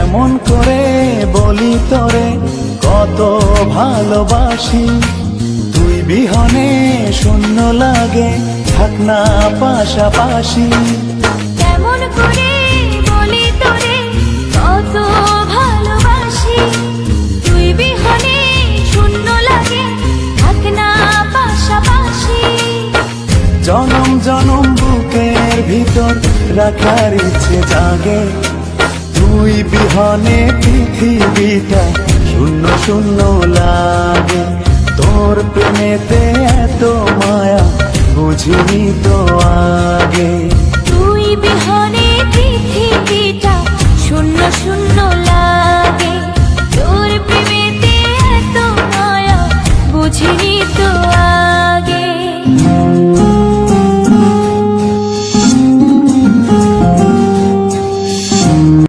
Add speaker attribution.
Speaker 1: কেমন করে বলি তোরে কত ভালোবাসি, তুই বিহনে শূন্য লাগে, থাক না পাশাপাশি।
Speaker 2: কেমন করে বলি তোরে কত ভালোবাসি, তুই বিহনে শূন্য লাগে, থাক না পাশাপাশি।
Speaker 1: জনম জনম বুকের ভিতর রাখার ইচ্ছে জাগে, তুই বিহনে পৃথিবীটা শূন্য শূন্য লাগে। তোর প্রেমেতে এত মায়া বুঝিনি তো আগে,
Speaker 2: তুই বিহনে